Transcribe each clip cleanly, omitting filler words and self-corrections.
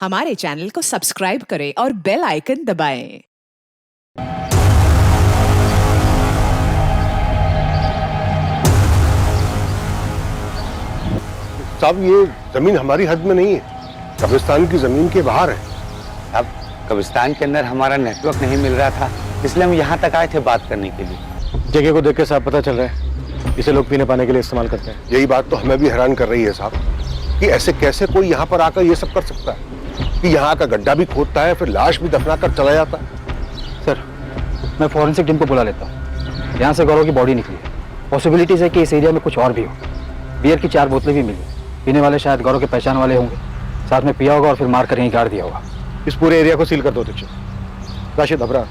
हमारे चैनल को सब्सक्राइब करें और बेल आइकन दबाएं। साहब ये जमीन हमारी हद में नहीं है, कब्रिस्तान की जमीन के बाहर है। अब कब्रिस्तान के अंदर हमारा नेटवर्क नहीं मिल रहा था, इसलिए हम यहाँ तक आए थे बात करने के लिए। जगह को देख के साहब पता चल रहा है इसे लोग पीने पाने के लिए इस्तेमाल करते हैं। यही बात तो हमें भी हैरान कर रही है साहब कि ऐसे कैसे कोई यहाँ पर आकर ये सब कर सकता है कि यहाँ का गड्ढा भी खोदता है फिर लाश भी दफना कर चला जाता है। सर मैं फॉरेंसिक टीम को बुला लेता हूँ। यहाँ से गौरव की बॉडी निकली है। पॉसिबिलिटीज है कि इस एरिया में कुछ और भी हो। बियर की 4 बोतलें भी मिली। पीने वाले शायद गौरव के पहचान वाले होंगे, साथ में पिया होगा और फिर मार कर यहीं गाड़ दिया होगा। इस पूरे एरिया को सील कर दो दीक्षित। राशिद अबरार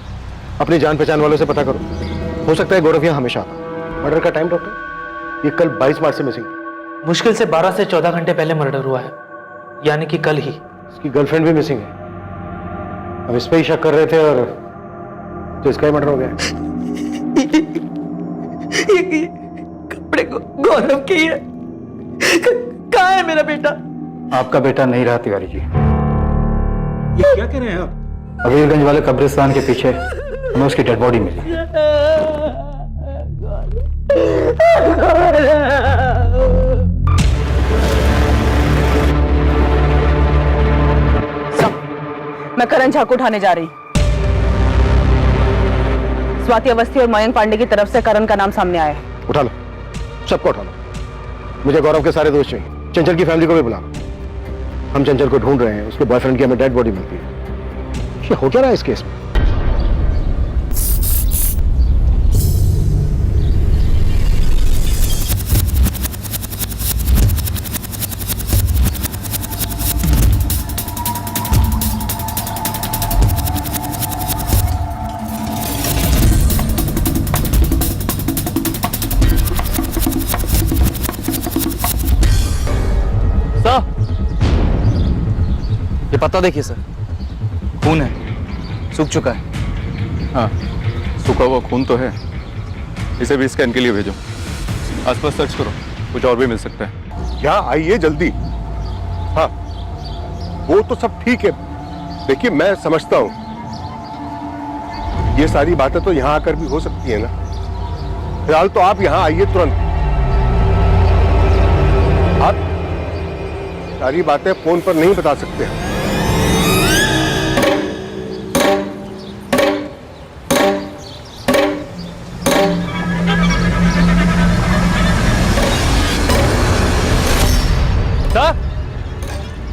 अपनी जान पहचान वालों से पता करो, हो सकता है गौरव यहाँ हमेशा आता। मर्डर का टाइम डॉक्टर? ये कल 22 मार्च से मिसिंग है। मुश्किल से 12 से 14 घंटे पहले मर्डर हुआ है, यानी कि कल ही। इसकी गर्लफ्रेंड भी मिसिंग है। अब इस पे ही शक कर रहे थे और तो इसका ही मर्डर हो गया। ये कपड़े गौरव के है। कहाँ है मेरा बेटा? आपका बेटा नहीं रहा तिवारी जी। ये क्या कह रहे हैं आप? अबीरगंज वाले कब्रिस्तान के पीछे हमें उसकी डेड बॉडी मिली। मैं करण झा को उठाने जा रही। स्वाति अवस्थी और मयंक पांडे की तरफ से करण का नाम सामने आया है। उठा लो, सबको उठा लो। मुझे गौरव के सारे दोस्त चाहिए। चंचल की फैमिली को भी बुला। हम चंचल को ढूंढ रहे हैं, उसके बॉयफ्रेंड की हमें डेड बॉडी मिलती है। ये हो क्या रहा है इस केस में? ये पत्ता देखिए सर, खून है, सूख चुका है। हाँ, सूखा हुआ खून तो है। इसे भी स्कैन के लिए भेजो। आसपास सर्च करो, कुछ और भी मिल सकता है। यहाँ आइए जल्दी। हाँ वो तो सब ठीक है, देखिए मैं समझता हूँ ये सारी बातें तो यहाँ आकर भी हो सकती है ना। फिलहाल तो आप यहाँ आइए तुरंत। आप सारी बातें फोन पर नहीं बता सकते हैं।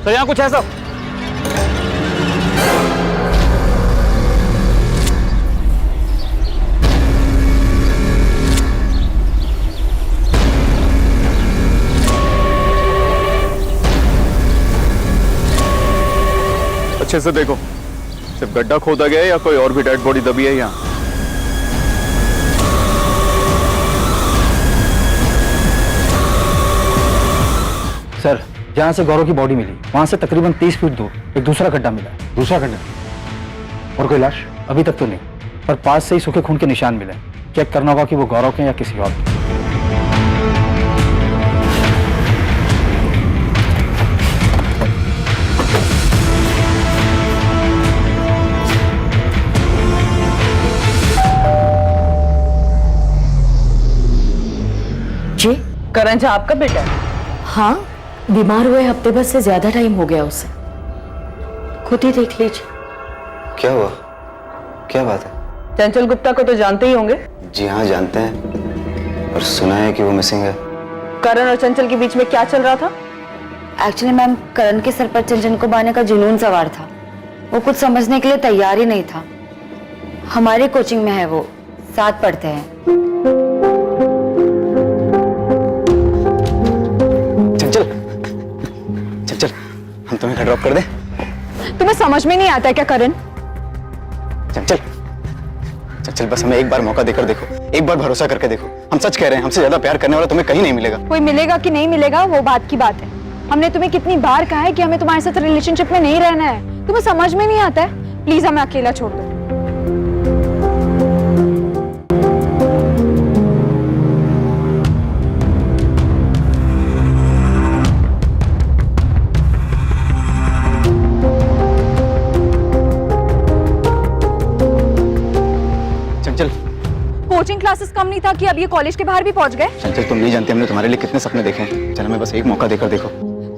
सर यहाँ कुछ है सब? अच्छे से देखो, सिर्फ गड्ढा खोदा गया है या कोई और भी डेड बॉडी दबी है यहाँ? सर जहाँ से गौरव की बॉडी मिली वहां से तकरीबन 30 फीट दूर एक दूसरा गड्ढा मिला है। दूसरा गड्ढा? और कोई लाश? अभी तक तो नहीं, पर पास से ही सूखे खून के निशान मिले। चेक करना होगा कि वो गौरव के या किसी और के। जी करण झा आपका बेटा है? हाँ, बीमार हुए हफ्ते भर से ज्यादा टाइम हो गया उसे। खुद ही देख लीजिए। क्या हुआ? क्या बात है? चंचल गुप्ता को तो जानते ही होंगे। जी हाँ, जानते हैं, और सुना है कि वो मिसिंग है। करण और चंचल के बीच में क्या चल रहा था? एक्चुअली मैम, करण के सर पर चंचल को बांधने का जुनून सवार था। वो कुछ समझने के लिए तैयार ही नहीं था। हमारी कोचिंग में है वो, साथ पढ़ते हैं। चल, हम तुम्हें घर ड्रॉप कर दें? तुम्हें समझ में नहीं आता है क्या करण? चल बस हमें एक बार मौका देकर देखो, एक बार भरोसा करके देखो। हम सच कह रहे हैं, हमसे ज्यादा प्यार करने वाला तुम्हें कहीं नहीं मिलेगा। कोई मिलेगा कि नहीं मिलेगा वो बात की बात है। हमने तुम्हें कितनी बार कहा है कि हमें तुम्हारे साथ रिलेशनशिप में नहीं रहना है। तुम्हें समझ में नहीं आता है? प्लीज हमें अकेला छोड़ दो। कोचिंग क्लासेस कम नहीं था कि अब ये कॉलेज के बाहर भी पहुंच गए। चंचल तुम नहीं जानती हमने तुम्हारे लिए कितने सपने देखे हैं। चलो मैं बस एक मौका देकर देखो।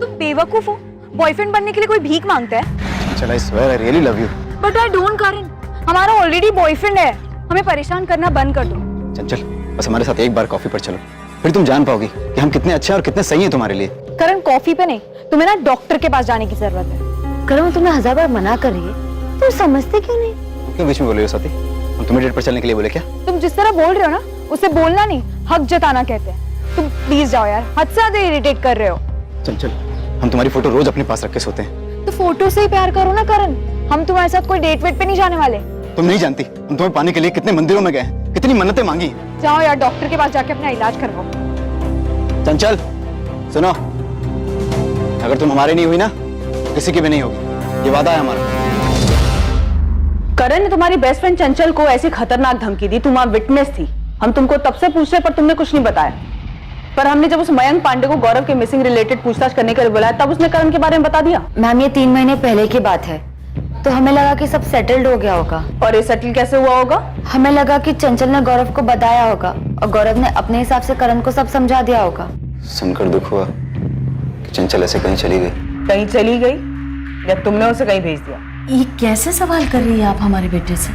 तुम बेवकूफ हो, बॉयफ्रेंड बनने के लिए कोई भीख मांगता है। चल I swear I really love you. But I don't Karan, हमारा ऑलरेडी बॉयफ्रेंड है, हमें परेशान करना बंद कर दो। चंचल बस हमारे साथ एक बार कॉफी पर चलो, फिर तुम जान पाओगी कि हम कितने अच्छे और कितने सही हैं तुम्हारे लिए। करण कॉफी पे नहीं, तुम्हें ना डॉक्टर के पास जाने की जरूरत है। करण मैं तुम्हें 1000 बार मना कर रही है, तुम समझते क्यों नहीं? क्यों बीच में बोले हो स्वाति? हम तुम्हें डेट पर चलने के लिए बोले क्या? तुम जिस तरह बोल रहे हो ना, उसे बोलना नहीं हक जताना कहते हैं। तुम प्लीज जाओ यार, हद से ज्यादा इरिटेट कर रहे हो। चंचल हम तुम्हारी फोटो रोज अपने पास रख के सोते हैं। तो फोटो से ही प्यार करो ना करण, हम तुम्हारे साथ कोई डेट वेट पे नहीं जाने वाले। तुम नहीं जानती हम तुम्हें पाने के लिए कितने मंदिरों में गए हैं, कितनी मन्नतें मांगी हैं। जाओ यार, डॉक्टर के पास जाके अपना इलाज करवाओ। चंचल सुनो, अगर तुम हमारे नहीं हुई ना तो किसी की भी नहीं होगी, ये वादा है हमारा। करण ने तुम्हारी बेस्ट फ्रेंड चंचल को ऐसी खतरनाक धमकी दी, तुम वहां विटनेस थी। हम तुमको तब से पूछ रहे पर तुमने कुछ नहीं बताया। पर हमने जब उस मयंक पांडे को गौरव के मिसिंग रिलेटेड पूछताछ करने के लिए बुलाया, तब उसने करण के बारे में बता दिया। मैम ये 3 महीने पहले की बात है, तो हमें लगा कि सब सेटल्ड हो गया होगा। और ये सेटल कैसे हुआ होगा? हमें लगा कि चंचल ने गौरव को बताया होगा और गौरव ने अपने हिसाब से करण को सब समझा दिया होगा। सुनकर दुख हुआ कि चंचल ऐसे कहीं चली गई। कहीं चली गई या तुमने उसे कहीं भेज दिया? ये कैसे सवाल कर रही है आप हमारे बेटे से?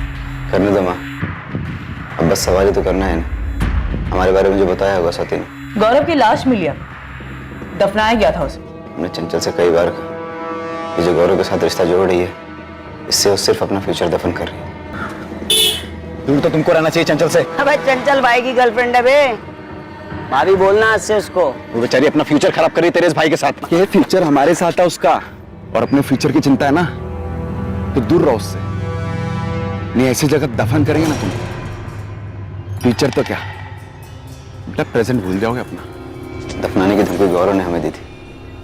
करने दो माँ, अब बस सवाल ही तो करना है ना। हमारे बारे में जो बताया होगा स्वाति ने। गौरव की लाश मिली, अब दफनाया गया था उसे। हमने चंचल से कई बार कहा कि जो गौरव के साथ रिश्ता जोड़ रही है, इससे वो सिर्फ अपना फ्यूचर दफन कर रही है। दूर तो तुमको रहना चाहिए चंचल से। अबे चंचल भाई की गर्लफ्रेंड है बे, भाभी बोलना इससे उसको। वो बेचारी अपना फ्यूचर खराब कर रही है तेरे इस भाई के साथ। ये फ्यूचर हमारे साथ है उसका, और अपने फ्यूचर की चिंता है ना तो दूर रहो उससे। नहीं ऐसी जगह दफन करेंगे ना तुम, फ्यूचर तो क्या बेटा प्रेजेंट भूल जाओगे अपना। दफनाने की धमकी गौरव ने हमें दी थी,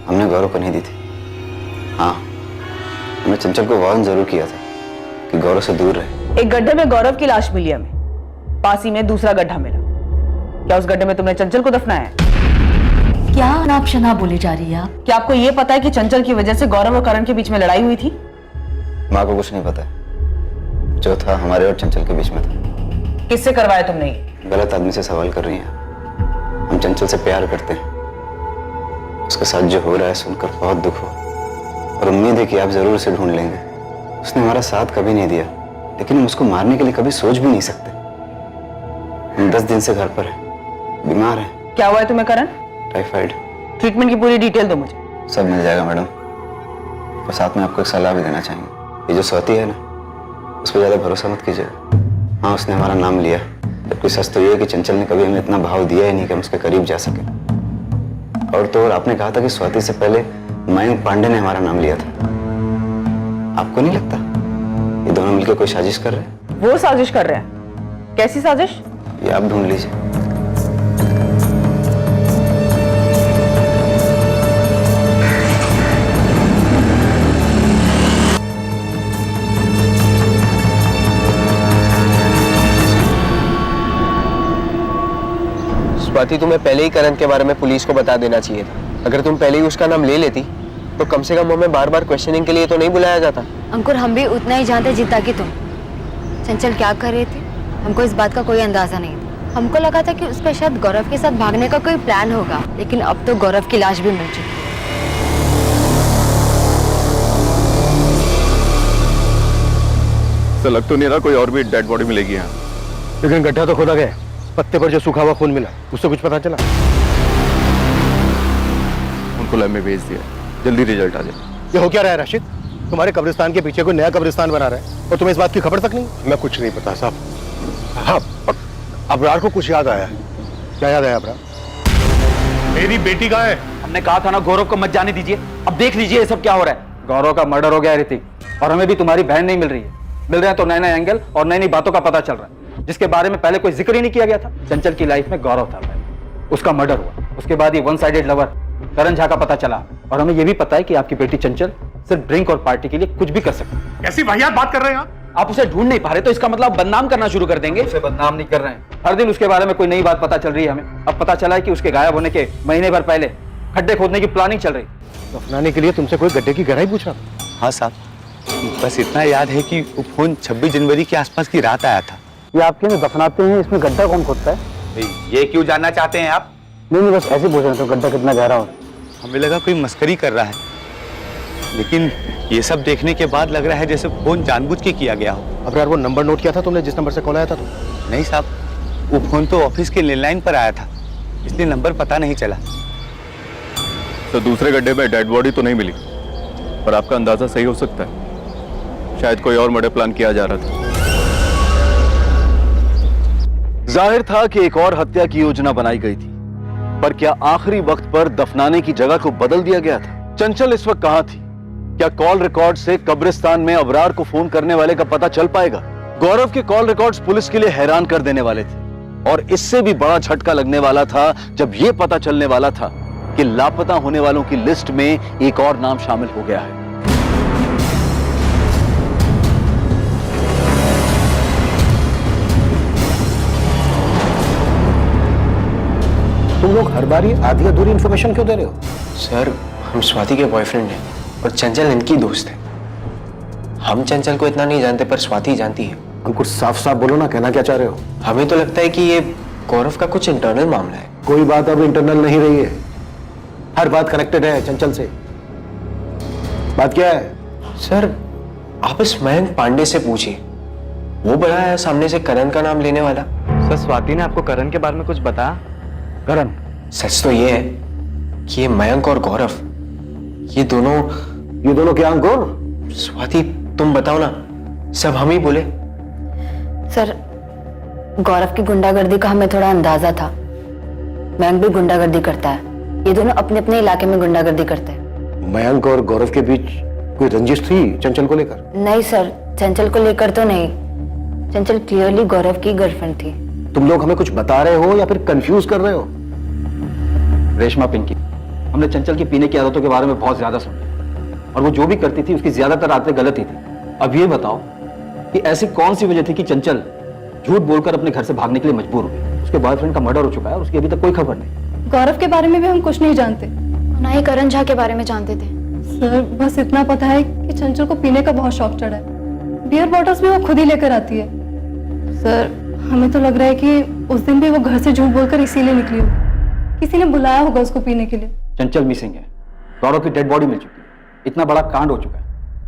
हमने गौरव को नहीं दी थी। हाँ हमने चंचल को वार्न जरूर किया था कि गौरव से दूर रहे। एक गड्ढे में गौरव की लाश मिली हमें, पास ही में दूसरा गड्ढा मिला। क्या उस गड्ढे में तुमने चंचल को दफनाया है? क्या अनाप शनाप बोली जा रही है आप? क्या आपको ये पता है कि चंचल की वजह से गौरव और करण के बीच में लड़ाई हुई थी? माँ को कुछ नहीं पता, जो था हमारे और चंचल के बीच में था। किससे करवाया तुमने ये? गलत आदमी से सवाल कर रही हैं। हम चंचल से प्यार करते हैं, उसके साथ जो हो रहा है सुनकर बहुत दुख हुआ और उम्मीद है कि आप जरूर उसे ढूंढ लेंगे। उसने हमारा साथ कभी नहीं दिया, लेकिन हम उसको मारने के लिए कभी सोच भी नहीं सकते। हम 10 दिन से घर पर हैं, बीमार हैं। क्या हुआ है तुम्हें करण? टाइफाइड। ट्रीटमेंट की पूरी डिटेल दो मुझे। सब मिल जाएगा मैडम, और साथ में आपको एक सलाह भी देना चाहेंगे। ये जो स्वाति है ना, उस पर ज्यादा भरोसा मत कीजिएगा। हाँ उसने हमारा नाम लिया, जबकि सच तो ये है कि चंचल ने कभी हमें इतना भाव दिया ही नहीं कि हम उसके करीब जा सके। और तो और आपने कहा था कि स्वाति से पहले मयंक पांडे ने हमारा नाम लिया था। आपको नहीं लगता ये दोनों मिलकर कोई साजिश कर रहे हैं? वो साजिश कर रहे हैं? कैसी साजिश? ये आप ढूंढ लीजिए। स्वाति तुम्हें पहले ही करण के बारे में पुलिस को बता देना चाहिए था। अगर तुम पहले ही उसका नाम ले लेती तो कम से कम हमें बार बार क्वेश्चनिंग के लिए तो नहीं बुलाया जाता। अंकुर हम भी उतना ही जानते जितना कि तुम। चंचल क्या कर रहे थे हमको इस बात का कोई अंदाजा नहीं था। हमको लगा था कि उसका शायद गौरव के साथ भागने का कोई प्लान होगा, लेकिन अब तो गौरव की लाश भी मिल चुकी है। तो लग तो नहीं रहा कोई और भी डेड बॉडी मिलेगी यहाँ। लेकिन गड्ढा तो खोदा गया, पत्ते पर जो सूखा हुआ खून मिला उससे कुछ पता चला? उनको लैब में भेज दिया, जल्दी रिजल्ट आ जाए। ये हो क्या रहा है राशिद? तुम्हारे कब्रिस्तान के पीछे कोई नया कब्रिस्तान बना रहा है और तुम्हें इस बात की खबर तक नहीं? मैं कुछ नहीं पता साहब। हाँ अबरार को कुछ याद आया है। क्या याद आया अबरार? मेरी बेटी कहाँ है? हमने कहा था ना गौरव को मत जाने दीजिए। अब देख लीजिए ये सब क्या हो रहा है। गौरव का मर्डर हो गया ऋतिक, और हमें भी तुम्हारी बहन नहीं मिल रही है। मिल रहे हैं तो नए नए एंगल और नई नई बातों का पता चल रहा है, जिसके बारे में पहले कोई जिक्र ही नहीं किया गया था। चंचल की लाइफ में गौरव था, उसका मर्डर हुआ, उसके बाद ये वन साइडेड लवर करण झा का पता चला, और हमें ये भी पता है कि आपकी बेटी चंचल सिर्फ ड्रिंक और पार्टी के लिए कुछ भी कर सकती है। कैसी वाहियात बात कर रहे हैं आप उसे ढूंढ नहीं पा रहे तो इसका मतलब बदनाम करना शुरू कर देंगे। उसे बदनाम नहीं कर रहे हैं, हर दिन उसके बारे में कोई नई बात पता चल रही है हमें। अब पता चला है कि उसके गायब होने के महीने भर पहले खड्डे खोदने की प्लानिंग चल रही। दफनाने के लिए तुमसे कोई गड्ढे की गहराई पूछा? हाँ साहब, बस इतना याद है कि वो फोन 26 जनवरी के आसपास की रात आया था। ये आपके में दफनाते हैं, इसमें गड्ढा कौन खोदता है? ये क्यों जानना चाहते हैं आप? नहीं, बस ऐसे पूछ रहे थे गड्ढा कितना गहरा हो। हमें लगा कोई मस्करी कर रहा है, लेकिन ये सब देखने के बाद लग रहा है जैसे फोन जानबूझ के किया गया हो। अब यार वो नंबर नोट किया था तुमने जिस नंबर से कॉल आया था? तो नहीं साहब, वो फोन तो ऑफिस के लैंडलाइन पर आया था, इसलिए नंबर पता नहीं चला। तो दूसरे गड्ढे में डेड बॉडी तो नहीं मिली, पर आपका अंदाजा सही हो सकता है, शायद कोई और मर्डर प्लान किया जा रहा था। जाहिर था कि एक और हत्या की योजना बनाई गई थी, पर क्या आखिरी वक्त पर दफनाने की जगह को बदल दिया गया था? चंचल इस वक्त कहां थी? क्या कॉल रिकॉर्ड से कब्रिस्तान में अबरार को फोन करने वाले का पता चल पाएगा? गौरव के कॉल रिकॉर्ड्स पुलिस के लिए हैरान कर देने वाले थे, और इससे भी बड़ा झटका लगने वाला था जब यह पता चलने वाला था कि लापता होने वालों की लिस्ट में एक और नाम शामिल हो गया है। तुम लोग हर बार आधी अधूरी इंफॉर्मेशन क्यों दे रहे हो? सर, हम स्वाति के बॉयफ्रेंड हैं और चंचल इनकी दोस्त है। हम चंचल को इतना नहीं जानते, पर स्वाति जानती है। अंकुर, साफ साफ बोलो ना, कहना क्या चाह रहे हो? हमें तो लगता है कि ये गौरव का कुछ इंटरनल मामला है। कोई बात अब इंटरनल नहीं रही है, हर बात कनेक्टेड है चंचल से। बात क्या है? सर, आप इस मयंक पांडे से पूछिए, वो बड़ा है सामने से करण का नाम लेने वाला। सर, स्वाति ने आपको करण के बारे में कुछ बताया? करण? सच तो ये है कि ये मयंक और गौरव, ये दोनों क्या अंकुर? स्वाति, तुम बताओ ना, सब हम ही बोले। सर, गौरव की गुंडागर्दी का हमें थोड़ा अंदाजा था। मयंक भी गुंडागर्दी करता है, ये दोनों अपने अपने इलाके में गुंडागर्दी करते हैं। मयंक और गौरव के बीच कोई रंजिश थी चंचल को लेकर? नहीं सर, चंचल को लेकर तो नहीं। चंचल क्लियरली गौरव की गर्लफ्रेंड थी। तुम लोग हमें कुछ बता रहे हो या फिर कंफ्यूज कर रहे हो? रेशमा, पिंकी, हमने चंचल की पीने की आदतों के बारे में बहुत ज्यादा सुना, और वो जो भी करती थी उसकी ज्यादातर आदतें गलत ही थी। अब ये बताओ कि ऐसी कौन सी वजह थी कि चंचल झूठ बोलकर अपने घर से भागने के लिए मजबूर हुई? उसके बॉयफ्रेंड का मर्डर हो चुका है और उसकी अभी तक कोई खबर नहीं। गौरव के बारे में भी हम कुछ नहीं जानते, ना ही करण झा के बारे में जानते थे। सर, बस इतना पता है कि चंचल को पीने का बहुत शौक चढ़ा है। बियर बॉटल्स भी वो खुद ही लेकर आती है। सर, हमें तो लग रहा है कि उस दिन भी वो घर से झूठ बोलकर इसीलिए निकली हो, किसी ने बुलाया होगा उसको पीने के लिए। चंचल मिसिंग है, गौरव की डेड बॉडी मिल चुकी है, इतना बड़ा कांड हो चुका है,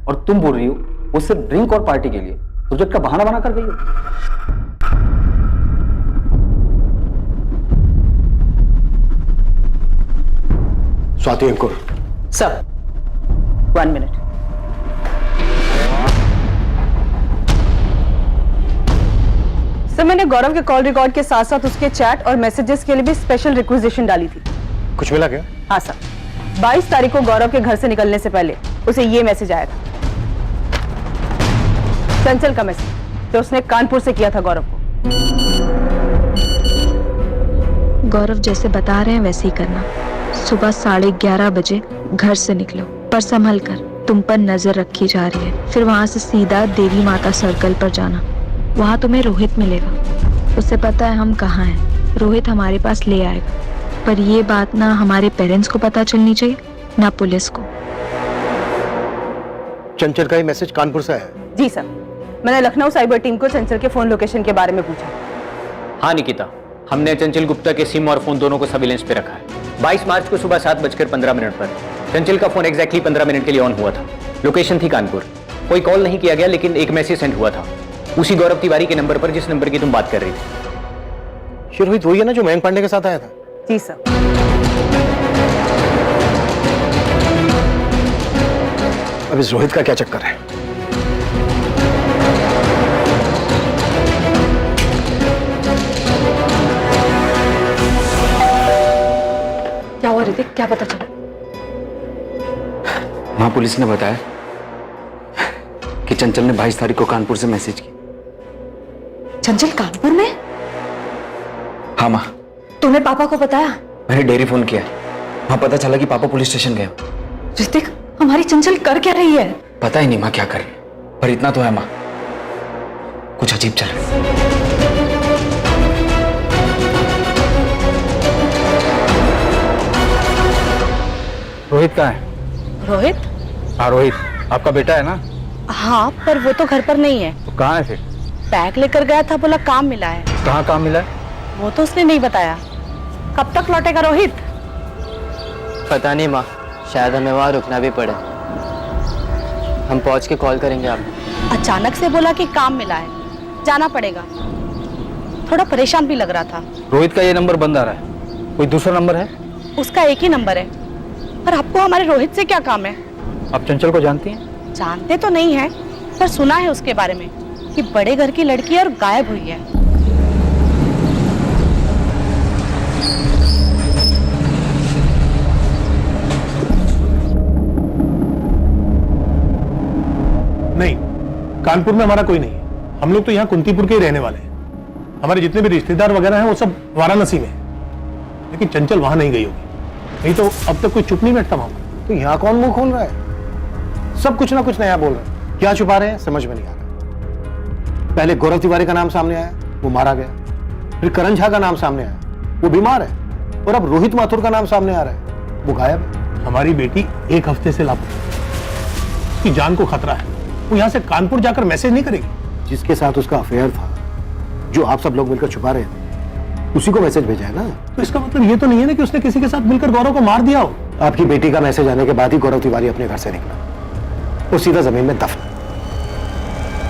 और तुम बोल रही हो वो सिर्फ ड्रिंक और पार्टी के लिए प्रोजेक्ट का बहाना बना कर गई हो। स्वाति, अंकुर। सर, 1 मिनट। सर, मैंने गौरव के कॉल रिकॉर्ड के साथ साथ उसके चैट और मैसेजेस के लिए भी स्पेशल रिक्विजिशन डाली थी। कुछ मिला क्या? हाँ सर, 22 तारीख को गौरव के घर से निकलने से पहले उसे ये मैसेज आया था, चंचल का मैसेज, जो उसने कानपुर से किया था गौरव को। गौरव जैसे बता रहे हैं वैसे ही करना। सुबह 11:30 बजे घर से निकलो, पर संभल कर, तुम पर नजर रखी जा रही है। फिर वहां से सीधा देवी माता सर्कल पर जाना, वहां तुम्हें रोहित मिलेगा। उसे पता है हम कहाँ हैं, रोहित हमारे पास ले आएगा, पर ये बात ना हमारे पेरेंट्स को पता चलनी चाहिए ना पुलिस को। चंचल का ये मैसेज कानपुर से है? जी सर, मैंने लखनऊ साइबर टीम को चंचल के फोन लोकेशन के बारे में पूछा। हाँ निकिता, हमने चंचल गुप्ता के सिम और फोन दोनों को सर्विलेंस पे रखा है। 22 मार्च को सुबह 7:15 पर चंचल का फोन एग्जैक्टली 15 मिनट के लिए ऑन हुआ था। लोकेशन थी कानपुर। कोई कॉल नहीं किया गया, लेकिन एक मैसेज सेंड हुआ था उसी गौरव तिवारी के नंबर पर जिस नंबर की तुम बात कर रही थी। रोहित वही है ना जो मयंक पांडे के साथ आया था? जी सर। अब इस रोहित का क्या चक्कर है? क्या हुआ ऋतिक, क्या पता चला? वहां पुलिस ने बताया कि चंचल ने 22 तारीख को कानपुर से मैसेज की। चंचल कानपुर में? हाँ माँ। तूने पापा को बताया? मैंने डेयरी फोन किया, वहां पता चला कि पापा पुलिस स्टेशन गए। ऋतिक, हमारी चंचल कर क्या रही है? पता ही नहीं माँ क्या कर रही है, पर इतना तो है माँ, कुछ अजीब चल रहा है। रोहित कहाँ है? रोहित? हाँ रोहित, आपका बेटा है ना? हाँ, पर वो तो घर पर नहीं है। तो कहाँ है फिर? बैग लेकर गया था, बोला काम मिला है। कहाँ काम मिला है? वो तो उसने नहीं बताया। कब तक लौटेगा रोहित? पता नहीं माँ, शायद हमें वहाँ रुकना भी पड़े। हम पहुँच के कॉल करेंगे आपको। अचानक से बोला कि काम मिला है, जाना पड़ेगा। थोड़ा परेशान भी लग रहा था। रोहित का ये नंबर बंद आ रहा है, कोई दूसरा नंबर है? उसका एक ही नंबर है। पर आपको हमारे रोहित से क्या काम है? आप चंचल को जानती हैं? जानते तो नहीं है, पर सुना है उसके बारे में कि बड़े घर की लड़की और गायब हुई है। नहीं, कानपुर में हमारा कोई नहीं है। हम लोग तो यहाँ कुंतीपुर के ही रहने वाले हैं। हमारे जितने भी रिश्तेदार वगैरह हैं वो सब वाराणसी में हैं। लेकिन चंचल वहां नहीं गई होगी, नहीं तो अब तक कोई चुप नहीं बैठता वहां। तो यहाँ कौन मुंह खोल रहा है? सब कुछ ना कुछ नया बोल रहे हैं। क्या छुपा रहे हैं समझ में नहीं आ रहा। पहले गौरव तिवारी का नाम सामने आया, वो मारा गया। फिर करण झा का नाम सामने आया, वो बीमार है। और अब रोहित माथुर का नाम सामने आ रहा है, वो गायब है। हमारी बेटी 1 हफ्ते से लापता, उसकी जान को खतरा है। वो यहाँ से कानपुर जाकर मैसेज नहीं करेगी। जिसके साथ उसका अफेयर था, जो आप सब लोग मिलकर छुपा रहे थे, उसी को मैसेज भेजा है ना। तो इसका मतलब ये तो नहीं है ना कि उसने किसी के साथ मिलकर गौरव को मार दिया हो। आपकी बेटी का मैसेज आने के बाद ही गौरव तिवारी अपने घर से निकला, वो सीधा जमीन में दफन।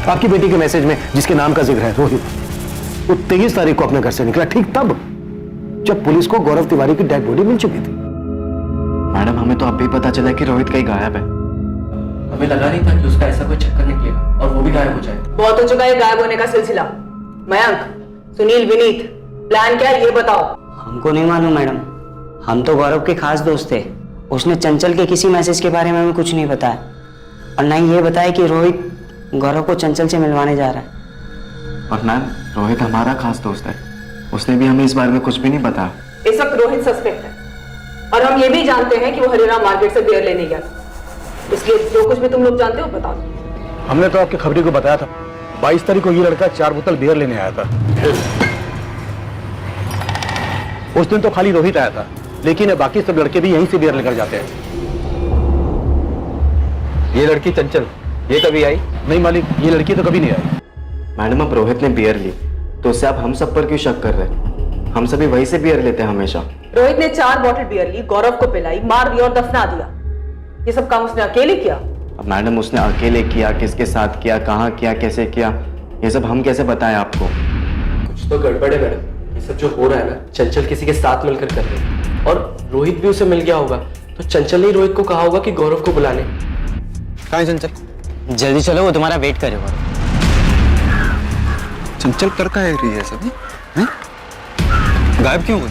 आपकी बेटी के मैसेज में जिसके नाम का जिक्र है रोहित, वो 23 तारीख को अपने घर से निकला, ठीक तब जब पुलिस को गौरव तिवारी की डेड बॉडी मिल चुकी थी। मैडम, हमें तो अब भी पता चला कि रोहित कहीं गायब है। हमें लगा नहीं था कि उसका ऐसा कोई चक्कर निकलेगा और वो भी गायब हो जाए। बहुत हो चुका है गायब होने का सिलसिला। मयंक, सुनील, विनीत, प्लान क्या है ये बताओ। हमको नहीं मालूम मैडम, हम तो गौरव के खास दोस्त थे। उसने चंचल के किसी मैसेज के बारे में हमें कुछ नहीं बताया, और ना ही ये बताया कि रोहित गौरव को चंचल से मिलवाने जा रहा है। और मैम, रोहित हमारा खास दोस्त है, उसने भी हमें इस बारे में कुछ भी नहीं बताया। इस वक्त रोहित सस्पेक्ट है, और हम ये भी जानते हैं कि वो हरिराम मार्केट से बियर लेने गया था। इसलिए जो कुछ भी तुम लोग जानते हो बता दो। हमने तो आपके खबरी को बताया था, 22 तारीख को ये लड़का 4 बोतल बियर लेने आया था। उस दिन तो खाली रोहित आया था, लेकिन बाकी सब लड़के भी यहीं से बियर लेकर जाते हैं। ये लड़की चंचल, ये कभी आई? नहीं मालिक, ये लड़की तो कभी नहीं आई। मैडम, अब रोहित ने बियर ली तो उससे आप हम सब पर क्यों शक कर रहे हैं? हम सभी वहीं से बियर लेते हैं हमेशा। रोहित ने 4 बॉटल बियर ली, गौरव को पिलाई, मार दिया और दफना दिया। ये सब काम उसने अकेले किया? अब मैडम, उसने अकेले किया, किसके साथ किया, कहाँ किया, कैसे किया, ये सब हम कैसे बताएं आपको? कुछ तो गड़बड़ है मैडम। ये सब जो हो रहा है ना, चंचल किसी के साथ मिलकर कर रहे हैं, और रोहित भी उसे मिल गया होगा। तो चंचल ने रोहित को कहा होगा कि गौरव को बुलाने। कहाँ है चंचल? जल्दी चलो, वो तुम्हारा वेट करेगा। चंचल कर का है रही है सब? गायब क्यों हुई?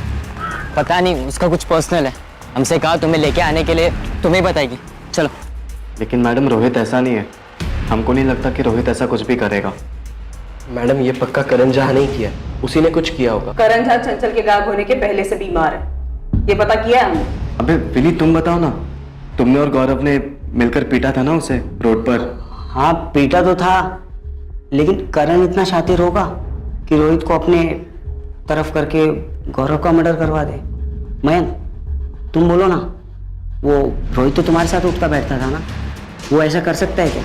पता नहीं, उसका कुछ पर्सनल है। हमसे कहा तुम्हें लेके आने के लिए, तुम्हें बताएगी। चलो। लेकिन मैडम, रोहित ऐसा नहीं है। हमको नहीं लगता कि रोहित ऐसा कुछ भी करेगा। मैडम, ये पक्का करण झा नहीं किया, उसी ने कुछ किया होगा। करण झा चंचल के गायब होने के पहले से बीमार है, ये पता किया है हमने। अबे विनी, तुम बताओ ना, तुमने और गौरव ने मिलकर पीटा था ना उसे रोड पर? हाँ, पीटा तो था, लेकिन करण इतना शातिर होगा कि रोहित को अपने तरफ करके गौरव का मर्डर करवा दे। मयंक, तुम बोलो ना, वो रोहित तो तुम्हारे साथ उठता बैठता था ना, वो ऐसा कर सकता है क्या?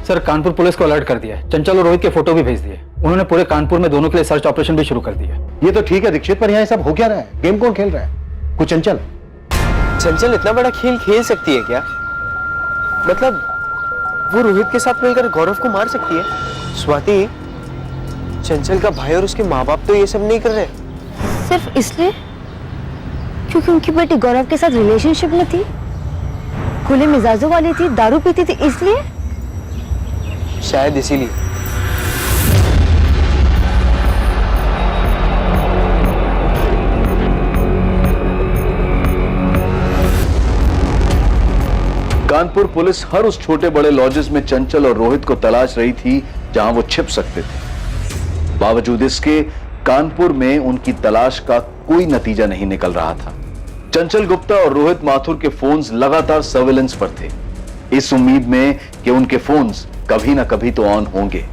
सर, कानपुर पुलिस को अलर्ट कर दिया है। चंचल और रोहित के फोटो भी भेज दिए। उन्होंने पूरे कानपुर में दोनों के लिए सर्च ऑपरेशन भी शुरू कर दिया। ये तो ठीक है दीक्षित, पर यहाँ सब हो क्या रहा है? गेम कौन खेल रहा है? कुछ चंचल? चंचल इतना बड़ा खेल खेल सकती है क्या? मतलब वो रोहित के साथ मिलकर गौरव को मार सकती है? स्वाति, चंचल का भाई और उसके माँ बाप तो ये सब नहीं कर रहे। सिर्फ इसलिए क्योंकि उनकी बेटी गौरव के साथ रिलेशनशिप में थी, खुले मिजाजों वाली थी, दारू पीती थी, इसलिए? शायद इसीलिए। कानपुर पुलिस हर उस छोटे बड़े लॉजेस में चंचल और रोहित को तलाश रही थी जहां वो छिप सकते थे। बावजूद इसके कानपुर में उनकी तलाश का कोई नतीजा नहीं निकल रहा था। चंचल गुप्ता और रोहित माथुर के फोन्स लगातार सर्विलेंस पर थे। इस उम्मीद में कि उनके फोन्स कभी ना कभी तो ऑन होंगे।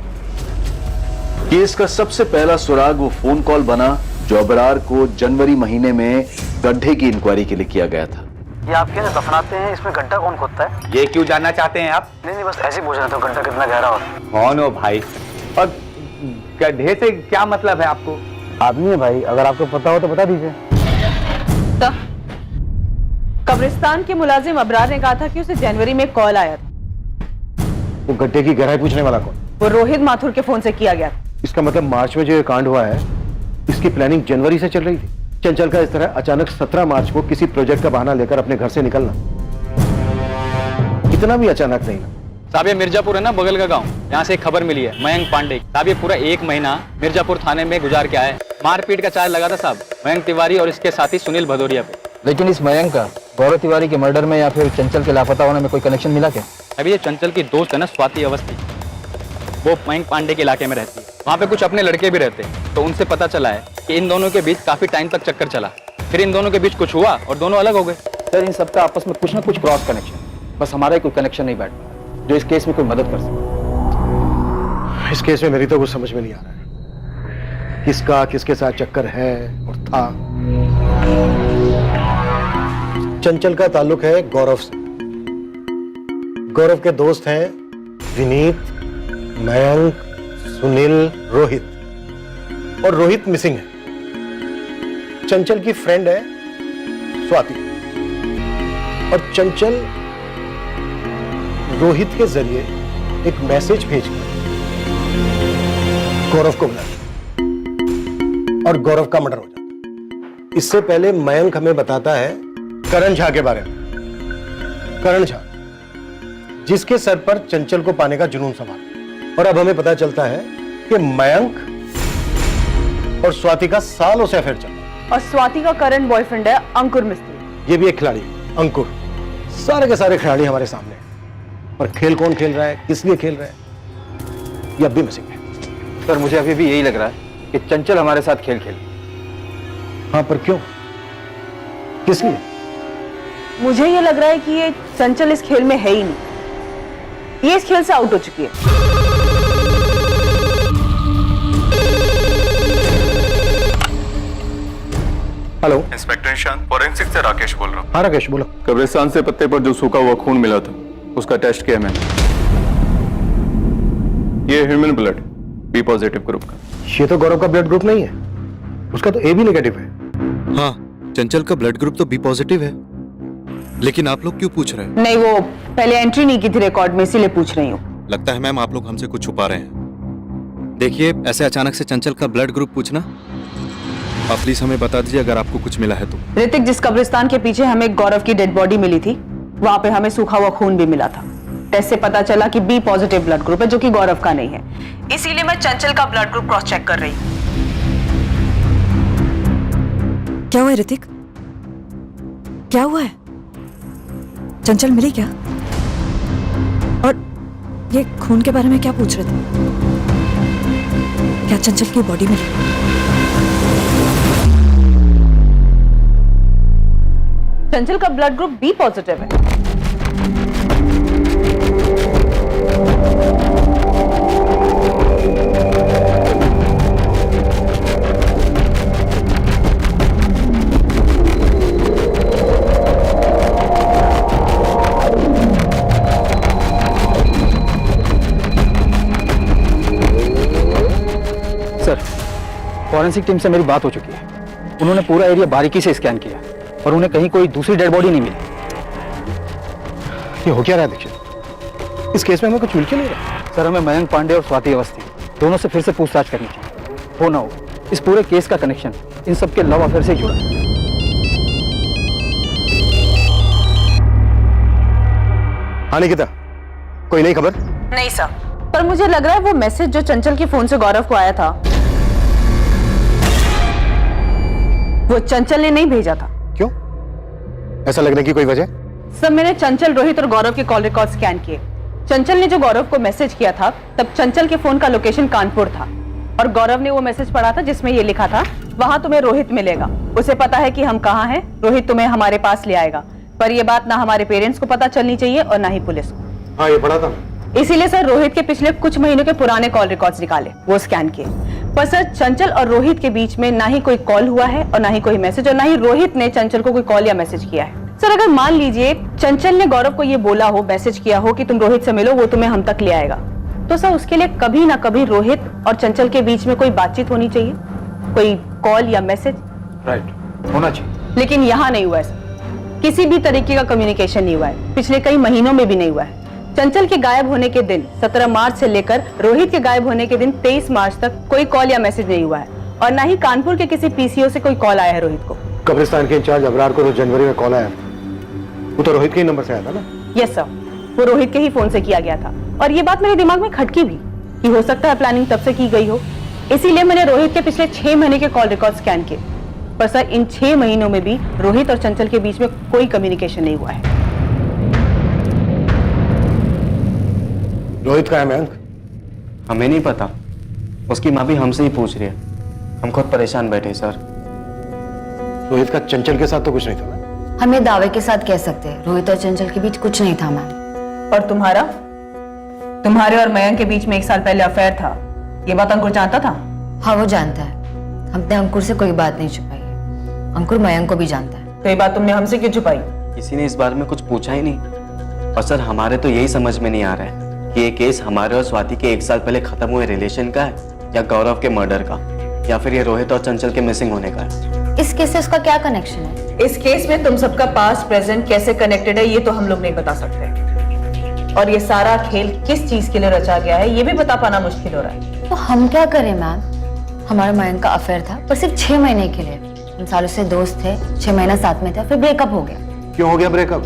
केस का सबसे पहला सुराग वो फोन कॉल बना जो अबरार को जनवरी महीने में गड्ढे की इंक्वायरी के लिए किया गया था। ये आपके जो दफनाते हैं इसमें गड्ढा कौन खोदता है? ये क्यों जानना चाहते हैं आप? नहीं बस ऐसे ही पूछ रहा था गड्ढा कितना गहरा होता है। कौन हो भाई? और गड्ढे से क्या मतलब है आपको? आदमी है भाई, अगर आपको पता हो तो बता दीजिए। कब्रिस्तान के मुलाजिम अबरार ने कहा था कि उसे जनवरी में कॉल आया था। वो गड्ढे की गहराई पूछने वाला कौन? वो रोहित माथुर के फोन से किया गया था। इसका मतलब मार्च में जो ये कांड हुआ है इसकी प्लानिंग जनवरी से चल रही थी। चंचल का इस तरह अचानक 17 मार्च को किसी प्रोजेक्ट का बहाना लेकर अपने घर से निकलना इतना भी अचानक नहीं ना। साहब ये मिर्जापुर है ना, बगल का गांव, यहाँ से एक खबर मिली है मयंक पांडे। साहब ये पूरा 1 महीना मिर्जापुर थाने में गुजार के आए। मारपीट का चार्ज लगा था साहब मयंक तिवारी और इसके साथी सुनील भदौरिया पे। लेकिन इस मयंक का गौरव तिवारी के मर्डर में या फिर चंचल के लापता होने में कोई कनेक्शन मिला क्या? अभी ये चंचल की दोस्त है ना स्वाति अवस्थी, वो मयंक पांडे के इलाके में रहती है। वहाँ पे कुछ अपने लड़के भी रहते हैं, तो उनसे पता चला है कि इन दोनों के बीच काफी टाइम तक चक्कर चला। फिर इन दोनों के बीच कुछ हुआ और दोनों अलग हो गए। सर इन सबका आपस में कुछ ना कुछ क्रॉस कनेक्शन, बस हमारा ही कोई कनेक्शन नहीं बैठ पा जो इस केस में कोई मदद कर सके। इस केस में मेरी तो कुछ समझ में नहीं आ रहा है किसका किसके साथ चक्कर है और था। चंचल का ताल्लुक है गौरव से। गौरव के दोस्त हैं विनीत, मयंक, सुनील, रोहित, और रोहित मिसिंग है। चंचल की फ्रेंड है स्वाति, और चंचल रोहित के जरिए एक मैसेज भेजकर गौरव को बुलाती और गौरव का मर्डर हो जाता। इससे पहले मयंक हमें बताता है करण झा के बारे में। करण झा जिसके सर पर चंचल को पाने का जुनून सवार, और अब हमें पता चलता है कि मयंक और स्वाति का सालों से अफेयर चल रहा है। और स्वाति का करंट बॉयफ्रेंड है अंकुर मिस्त्री। ये भी एक खिलाड़ी है अंकुर। सारे के सारे खिलाड़ी हमारे सामने हैं, पर खेल कौन खेल रहा है, किस लिए खेल रहा है, ये अब भी मिसिंग है। सर मुझे अभी भी यही लग रहा है कि चंचल हमारे साथ खेल खेल। हाँ पर क्यों, किस लिए? मुझे ये लग रहा है कि ये चंचल इस खेल में है ही नहीं, ये इस खेल से आउट हो चुकी है। हेलो इंस्पेक्टर निशांत, फॉरेंसिक से राकेश बोल रहा हूँ। हाँ राकेश बोलो। कब्रिस्तान से पत्ते पर जो सूखा हुआ खून मिला था उसका टेस्ट किया मैंने। ये human blood B positive group का। ये तो गौरव का ब्लड ग्रुप नहीं है, उसका तो ए बी नेगेटिव है। हाँ चंचल का ब्लड ग्रुप तो बी पॉजिटिव है, लेकिन आप लोग क्यों पूछ रहे हैं? नहीं वो पहले एंट्री नहीं की थी रिकॉर्ड में, इसीलिए पूछ रही हूँ। लगता है मैम आप लोग हमसे कुछ छुपा रहे हैं। देखिए ऐसे अचानक से चंचल का ब्लड ग्रुप पूछना, आप प्लीज हमें बता दीजिए अगर आपको कुछ मिला है तो। ऋतिक जिस कब्रिस्तान के पीछे हमें गौरव की डेड बॉडी मिली थी वहां पे हमें सूखा हुआ खून भी मिला था। टेस्ट से पता चला कि बी पॉजिटिव ब्लड ग्रुप है जो कि गौरव का नहीं है, इसीलिए मैं चंचल का ब्लड ग्रुप क्रॉस चेक कर रही हूँ। क्या हुआ ऋतिक, क्या हुआ है? चंचल मिली क्या? और ये खून के बारे में क्या पूछ रहे थे? क्या चंचल की बॉडी मिली? चंचल का ब्लड ग्रुप बी पॉजिटिव है। सर फॉरेंसिक टीम से मेरी बात हो चुकी है, उन्होंने पूरा एरिया बारीकी से स्कैन किया और उन्हें कहीं कोई दूसरी डेड बॉडी नहीं मिली। ये हो क्या रहा है दीक्षित? इस केस में हमें कुछ मिल क्यों नहीं रहा? सर हमें मयंक पांडे और स्वाति अवस्थी दोनों से फिर से पूछताछ करनी चाहिए। हो ना हो इस पूरे केस का कनेक्शन इन सबके लव अफेयर से जुड़ा है। हाँ निकिता, कोई नई खबर? नहीं सर, पर मुझे लग रहा है वो मैसेज जो चंचल के फोन से गौरव को आया था वो चंचल ने नहीं भेजा था। क्यों? ऐसा लगने की कोई वजह? सर मैंने चंचल, रोहित और गौरव के कॉल रिकॉर्ड स्कैन किए। चंचल ने जो गौरव को मैसेज किया था तब चंचल के फोन का लोकेशन कानपुर था और गौरव ने वो मैसेज पढ़ा था जिसमें ये लिखा था वहां तुम्हें रोहित मिलेगा, उसे पता है कि हम कहाँ हैं, रोहित तुम्हें हमारे पास ले आएगा। पर ये बात ना हमारे पेरेंट्स को पता चलनी चाहिए और ना ही पुलिस को। हाँ, ये पढ़ा था। इसीलिए सर रोहित के पिछले कुछ महीनों के पुराने कॉल रिकॉर्ड्स निकाले, वो स्कैन किए। पर सर चंचल और रोहित के बीच में ना ही कोई कॉल हुआ है और ना ही कोई मैसेज, और ना ही रोहित ने चंचल को कोई कॉल या मैसेज किया है। सर अगर मान लीजिए चंचल ने गौरव को ये बोला हो, मैसेज किया हो कि तुम रोहित से मिलो, वो तुम्हें हम तक ले आएगा, तो सर उसके लिए कभी ना कभी रोहित और चंचल के बीच में कोई बातचीत होनी चाहिए, कोई कॉल या मैसेज। राइट, होना चाहिए। लेकिन यहाँ नहीं हुआ है सर, किसी भी तरीके का कम्युनिकेशन नहीं हुआ है, पिछले कई महीनों में भी नहीं हुआ है। चंचल के गायब होने के दिन 17 मार्च से लेकर रोहित के गायब होने के दिन 23 मार्च तक कोई कॉल या मैसेज नहीं हुआ है, और ना ही कानपुर के किसी पीसीओ से कोई कॉल आया है रोहित को। कब्रिस्तान के इंचार्ज अबरार को तो जनवरी में कॉल आया, वो तो रोहित के ही नंबर से आया था ना? यस सर, वो रोहित के ही फोन से किया गया था, और ये बात मेरे दिमाग में खटकी भी कि हो सकता है प्लानिंग तब से की गई हो। इसीलिए मैंने रोहित के पिछले 6 महीने के कॉल रिकॉर्ड स्कैन किए, पर सर इन 6 महीनों में भी रोहित और चंचल के बीच में कोई कम्युनिकेशन नहीं हुआ है। रोहित का है मयंक? हमें नहीं पता, उसकी माँ भी हमसे ही पूछ रही है, हम खुद परेशान बैठे सर। रोहित का चंचल के साथ तो कुछ नहीं था ना? हम ये दावे के साथ कह सकते हैं रोहित और चंचल के बीच कुछ नहीं था मैम। और तुम्हारे और मयंक के बीच में 1 साल पहले अफेयर था, ये बात अंकुर जानता था? हाँ वो जानता है, हमने अंकुर से कोई बात नहीं छुपाई है, अंकुर मयंक को भी जानता है। तो ये बात तुमने हमसे क्यों छुपाई? किसी ने इस बारे में कुछ पूछा ही नहीं, और सर हमारे तो यही समझ में नहीं आ रहा है कि ये केस हमारे और स्वाति के 1 साल पहले खत्म हुए रिलेशन का है, या गौरव के मर्डर का, या फिर ये रोहित और चंचल के मिसिंग होने का है। इस केस से उसका क्या कनेक्शन है? इस केस में तुम सबका पास्ट प्रेजेंट कैसे कनेक्टेड है ये तो हम लोग नहीं बता सकते, और ये सारा खेल किस चीज के लिए रचा गया है ये भी बता पाना मुश्किल हो रहा है। तो हम क्या करें मैम? हमारा मयंक का अफेयर था, पर सिर्फ 6 महीने के लिए। हम सालों से दोस्त थे, 6 महीना साथ में थे, फिर ब्रेकअप हो गया। क्यों हो गया ब्रेकअप?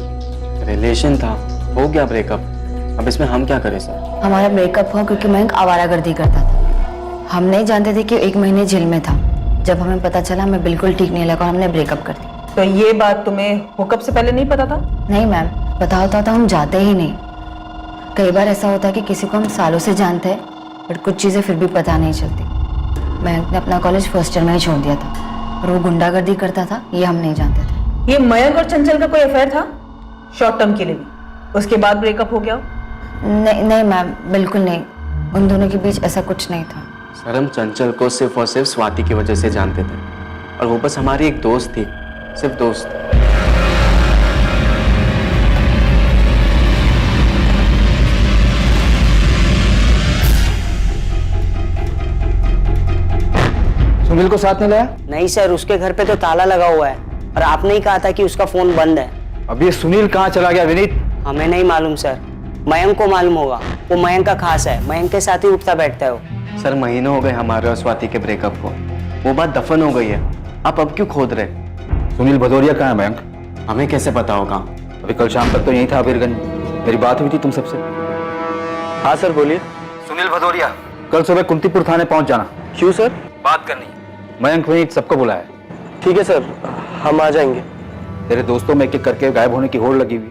रिलेशन था, हो गया ब्रेकअप, अब इसमें हम क्या करें सर? हमारा ब्रेकअप हुआ क्योंकि मयंक आवारागर्दी करता था। हम नहीं जानते थे कि 1 महीने जेल में था। जब हमें पता चला हमें बिल्कुल ठीक नहीं लगा और हमने ब्रेकअप कर दिया। तो ये बात तुम्हें हुकअप से पहले नहीं पता था? नहीं मैम, पता होता तो हम जाते ही नहीं। कई बार ऐसा होता है कि किसी को हम सालों से जानते हैं, बट कुछ चीजें फिर भी पता नहीं चलती। मयंक ने अपना कॉलेज फर्स्ट ईयर में ही छोड़ दिया था, और वो गुंडागर्दी करता था, ये हम नहीं जानते थे। ये मयंक और चंचल का कोई अफेयर था शॉर्ट टर्म के लिए भी, उसके बाद ब्रेकअप हो गया? नहीं मैम, बिल्कुल नहीं, उन दोनों के बीच ऐसा कुछ नहीं था। सर हम चंचल को सिर्फ और सिर्फ स्वाति की वजह से जानते थे, और वो बस हमारी एक दोस्त थी, सिर्फ दोस्त। सुनील को साथ में लाया? नहीं सर, उसके घर पे तो ताला लगा हुआ है, और आपने ही कहा था कि उसका फोन बंद है। अब ये सुनील कहाँ चला गया विनीत? हमें नहीं मालूम सर, मयंक को मालूम होगा, वो मयंक का खास है, मयंक के साथ ही उठता बैठता है वो। सर महीनों हो गए हमारे और स्वाति के ब्रेकअप को, वो बात दफन हो गई है, आप अब क्यों खोद रहे? सुनील भदौरिया कहाँ है मयंक? हमें कैसे पता होगा? अभी कल शाम तक तो यही था अबीरगंज, मेरी बात हुई थी तुम सबसे। हाँ सर बोलिए। सुनील भदौरिया, कल सुबह कुंतीपुर थाने पहुंच जाना। क्यों सर? बात करनी। मयंक विनीत सबको बुलाया। ठीक है सर, हम आ जाएंगे। तेरे दोस्तों में एक-एक करके गायब होने की होड़ लगी हुई,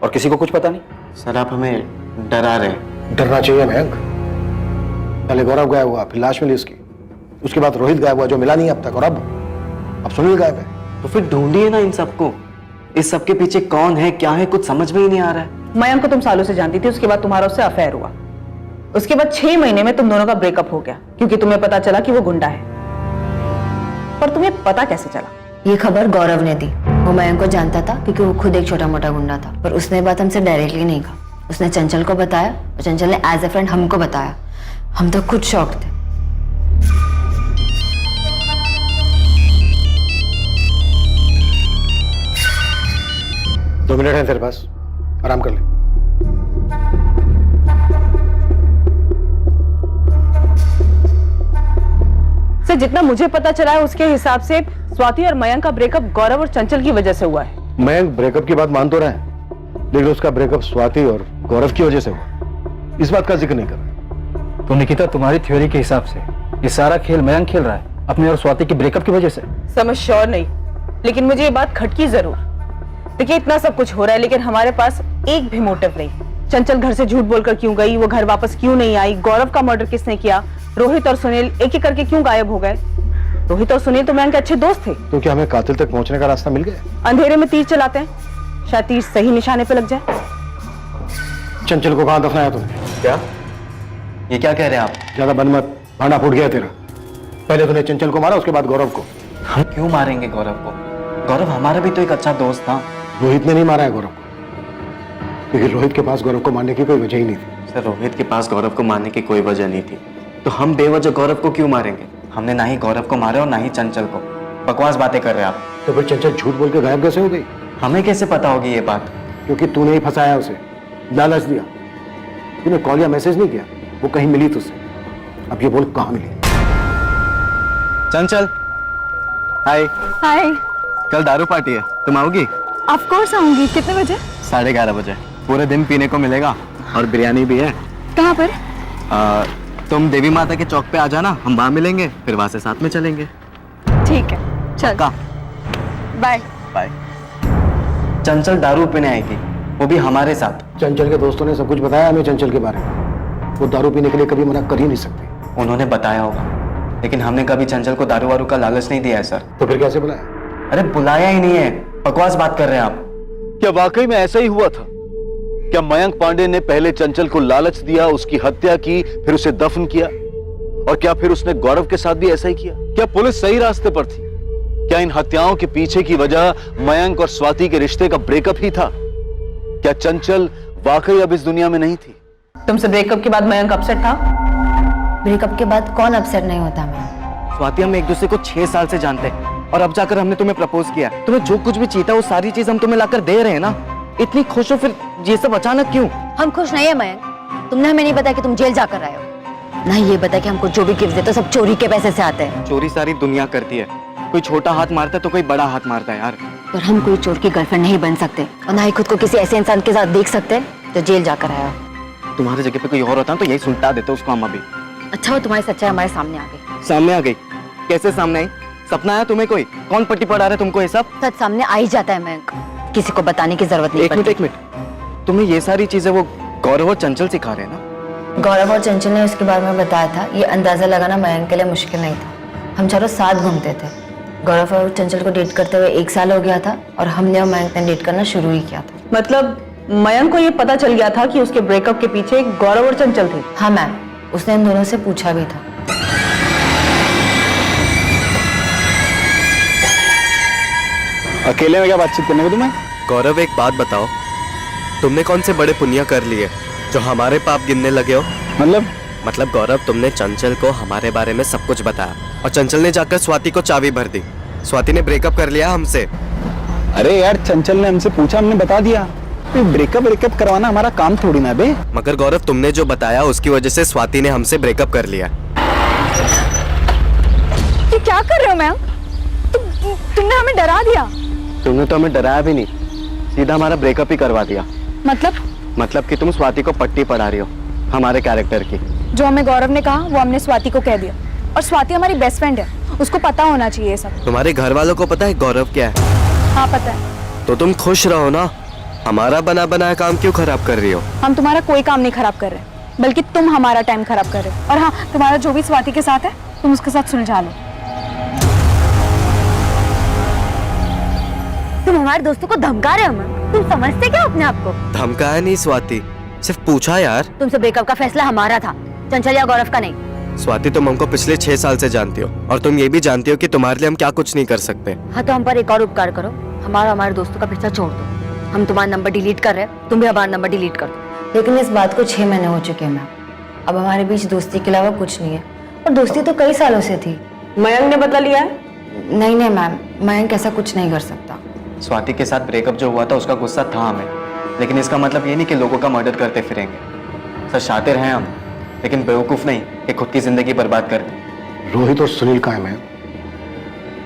और किसी को कुछ पता नहीं। सर आप हमें डरा रहे हैं। डरना चाहिए मयंक। पहले गौरव गायब हुआ, फिर लाश मिली उसकी, उसके बाद रोहित गायब हुआ जो मिला नहीं अब तक, और अब सुनील गायब है। तो फिर ढूंढिए ना इन सबको, इस सब के पीछे कौन है क्या है कुछ समझ में ही नहीं आ रहा है। मयंक को तुम सालों से जानती थी, उसके बाद तुम्हारा उससे अफेयर हुआ, उसके बाद 6 महीने में तुम दोनों का ब्रेकअप हो गया क्योंकि तुम्हें पता चला कि वो गुंडा है। पर तुम्हें पता कैसे चला? ये खबर गौरव ने दी। वो मयंक को जानता था क्योंकि वो खुद एक छोटा मोटा गुंडा था, पर उसने बात हमसे डायरेक्टली नहीं कहा। उसने चंचल को बताया, और चंचल ने एज ए फ्रेंड हमको बताया। हम तो खुद शॉक थे। दो मिनट है तेरे पास, आराम कर ले। सर जितना मुझे पता चला है उसके हिसाब से स्वाति और मयंक का ब्रेकअप गौरव और चंचल की वजह से हुआ है। मयंक ब्रेकअप की बात मान तो रहा है, लेकिन उसका ब्रेकअप स्वाति और गौरव की वजह से हुआ, इस बात का जिक्र नहीं कर रहा। तो निकिता, तुम्हारी थ्योरी के हिसाब से ये सारा खेल मयंक खेल रहा है अपने और स्वाति की ब्रेकअप की वजह से? समझ श्योर नहीं, लेकिन मुझे ये बात खटकी जरूर। देखिए इतना सब कुछ हो रहा है, लेकिन हमारे पास एक भी मोटिव नहीं। चंचल घर से झूठ बोलकर क्यों गई, वो घर वापस क्यों नहीं आई, गौरव का मर्डर किसने किया, रोहित और सुनील एक एक करके क्यों गायब हो गए। रोहित और सुनील तो मयंक के अच्छे दोस्त थे। तो क्या हमें कातिल तक पहुंचने का रास्ता मिल गया? अंधेरे में तीर चलाते हैं, शायद तीर सही निशाने पे लग जाए। चंचल को कहां दफनाया तूने? क्या ये क्या कह रहे हैं आप? ज्यादा बन मत, भांडा फूट गया तेरा। पहले तूने चंचल को मारा, उसके बाद गौरव को। हम क्यों मारेंगे गौरव को? गौरव हमारा भी तो एक अच्छा दोस्त था। रोहित ने नहीं मारा है गौरव को, क्योंकि रोहित के पास गौरव को मारने की कोई वजह ही नहीं थी। सर रोहित के पास गौरव को मारने की कोई वजह नहीं थी, तो हम बेवजह गौरव को क्यों मारेंगे? हमने ना ही गौरव को मारा और ना ही चंचल को। बकवास बातें कर रहे हैं आप। तो फिर चंचल झूठ बोल के गायब कैसे हो गई? हमें कैसे पता होगी ये बात? क्योंकि तूने ही फंसाया उसे, लालच दिया। तूने कॉल या मैसेज नहीं किया, वो कहीं मिली तुझसे। अब ये बोल कहां मिली? चंचल हाय। हाय। कल दारू पार्टी है, तुम आओगी? ऑफ कोर्स आऊंगी। कितने बजे? 11:30 बजे। पूरे दिन पीने को मिलेगा और बिरयानी भी है। कहाँ पर? तुम देवी माता के चौक पे आ जाना, हम वहां मिलेंगे, फिर वहां से साथ में चलेंगे। ठीक है, चल। Bye bye. चंचल दारू पीने आएगी, वो भी हमारे साथ। चंचल के दोस्तों ने सब कुछ बताया हमें चंचल के बारे में। वो दारू पीने के लिए कभी मना कर ही नहीं सकते। उन्होंने बताया होगा, लेकिन हमने कभी चंचल को दारू वारू का लालच नहीं दिया है सर। तो फिर कैसे बुलाया? अरे बुलाया ही नहीं है, बकवास बात कर रहे हैं आप। क्या वाकई में ऐसा ही हुआ था? क्या मयंक पांडे ने पहले चंचल को लालच दिया, उसकी हत्या की, फिर उसे दफन किया? और क्या फिर उसने गौरव के साथ भी ऐसा ही किया? क्या पुलिस सही रास्ते पर थी? क्या इन हत्याओं के पीछे की वजह मयंक और स्वाति के रिश्ते का ब्रेकअप ही था? क्या चंचल वाकई अब इस दुनिया में नहीं थी? तुमसे ब्रेकअप के बाद मयंक अपसेट था? ब्रेकअप के बाद कौन अपसेट नहीं होता मैं? स्वाति, हम एक दूसरे को 6 साल से जानते हैं और अब जाकर हमने तुम्हें प्रपोज किया। तुम्हें जो कुछ भी चाहिए वो सारी चीज हम तुम्हें लाकर दे रहे हैं ना। इतनी खुश हो, फिर ये सब अचानक क्यों? हम खुश नहीं है मयंक। तुमने हमें नहीं बताया कि तुम जेल जाकर आए हो, ना ये बताया कि हमको जो भी गिफ्ट देते हो सब चोरी के पैसे से आते हैं। चोरी सारी दुनिया करती है, कोई छोटा हाथ मारता है तो कोई बड़ा हाथ मारता है यार। पर हम कोई चोर की गर्लफ्रेंड नहीं बन सकते और ना ही खुद को किसी ऐसे इंसान के साथ देख सकते जो जेल जाकर आया हो। तुम्हारी जगह पे कोई और होता तो यही सुलटा देते उसको हम अभी। अच्छा हो तुम्हारी सच्चाई हमारे सामने आ गई। सामने आ गई? कैसे सामने आई? सपना आया तुम्हें? कोई कौन पट्टी पढ़ा रहा है तुमको ये सब? सच सामने आ ही जाता है मयंक, किसी को बताने की जरूरत नहीं। एक मिनट, तुम्हें ये सारी चीजें वो गौरव और चंचल सिखा रहे हैं ना? गौरव और चंचल ने उसके बारे में बताया था। ये अंदाजा लगाना मयंक के लिए मुश्किल नहीं था। हम चारों साथ घूमते थे। गौरव और चंचल को डेट करते हुए 1 साल हो गया था और हमने और मयंक ने डेट करना शुरू ही किया था। मतलब मयंक को ये पता चल गया था कि उसके ब्रेकअप के पीछे गौरव और चंचल थे? हाँ मैम, उसने इन दोनों से पूछा भी था। अकेले में क्या बातचीत करने को तुम्हें? गौरव एक बात बताओ, तुमने कौन से बड़े पुण्य कर लिए जो हमारे पाप गिनने लगे हो? मतलब गौरव, तुमने चंचल को हमारे बारे में सब कुछ बताया और चंचल ने जाकर स्वाति को चाबी भर दी। स्वाति ने ब्रेकअप कर लिया हमसे। अरे यार, चंचल ने हमसे पूछा, हमने बता दिया। ब्रेकअप करवाना हमारा काम थोड़ी ना बे। मगर गौरव, तुमने जो बताया उसकी वजह से स्वाति ने हमसे ब्रेकअप कर लिया। ये क्या कर रहे हो मैम? तुमने हमें डरा दिया। तुमने तो हमें डराया भी नहीं, सीधा हमारा ब्रेकअप ही करवा दिया। मतलब कि तुम स्वाति को पट्टी पढ़ा रही हो हमारे कैरेक्टर की। जो हमें गौरव ने कहा वो हमने स्वाति को कह दिया, और स्वाति हमारी बेस्ट फ्रेंड है, उसको पता होना चाहिए सब। तुम्हारे घर वालों को पता है गौरव क्या है? हाँ पता है। तो तुम खुश रहो ना, हमारा बना बनाया काम क्यों खराब कर रही हो? हम तुम्हारा कोई काम नहीं खराब कर रहे, बल्कि तुम हमारा टाइम खराब कर रहे हो। और हाँ, तुम्हारा जो भी स्वाति के साथ है तुम उसके साथ सुलझा लो। तुम हमारे दोस्तों को धमका रहे हो मैम? तुम समझते क्या अपने आप को? धमकाया नहीं स्वाति, सिर्फ पूछा यार। तुमसे ब्रेकअप का फैसला हमारा था, चंचल या गौरव का नहीं। स्वाति, तुम हमको पिछले 6 साल से जानती हो और तुम ये भी जानती हो कि तुम्हारे लिए हम क्या कुछ नहीं कर सकते। हाँ तो हम पर एक और उपकार करो, हमारे दोस्तों का पीछा छोड़ दो। हम तुम्हारा नंबर डिलीट कर रहे हैं, तुम भी हमारा नंबर डिलीट कर दो। लेकिन इस बात को 6 महीने हो चुके हैं मैम। अब हमारे बीच दोस्ती के अलावा कुछ नहीं है, और दोस्ती तो कई सालों से थी। मयंक ने बदला लिया है? नहीं मैम, मयंक ऐसा कुछ नहीं कर सकता। स्वाति के साथ ब्रेकअप जो हुआ था उसका गुस्सा था हमें, लेकिन इसका मतलब ये नहीं कि लोगों का मर्डर करते फिरेंगे। सर शातिर हैं हम, लेकिन बेवकूफ नहीं कि खुद की जिंदगी बर्बाद कर दी। रोहित और सुनील कहाँ हैं?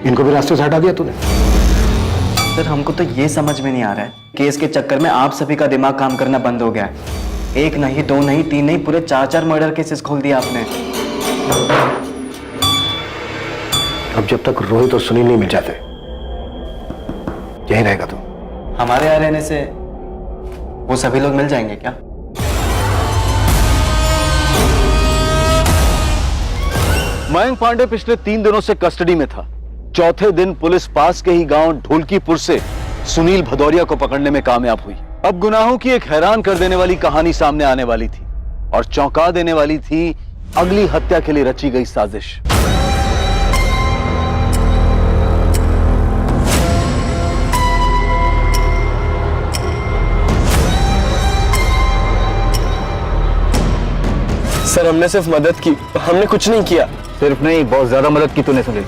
इनको भी रास्ते से हटा दिया तूने? सर हमको तो ये समझ में नहीं आ रहा है, केस के चक्कर में आप सभी का दिमाग काम करना बंद हो गया है। 1 नहीं 2 नहीं 3 नहीं, पूरे 4 मर्डर केसेस खोल दिया आपने। अब जब तक रोहित और सुनील नहीं मिल जाते यही रहेगा तू। हमारे यहाँ रहने से वो सभी लोग मिल जाएंगे क्या? मयंक पांडे पिछले 3 दिनों से कस्टडी में था। चौथे दिन पुलिस पास के ही गांव ढोलकीपुर से सुनील भदौरिया को पकड़ने में कामयाब हुई अब गुनाहों की एक हैरान कर देने वाली कहानी सामने आने वाली थी और चौंका देने वाली थी अगली हत्या के लिए रची गई साजिश। सर हमने सिर्फ मदद की, हमने कुछ नहीं किया। सिर्फ नहीं, बहुत ज्यादा मदद की तूने सुनील।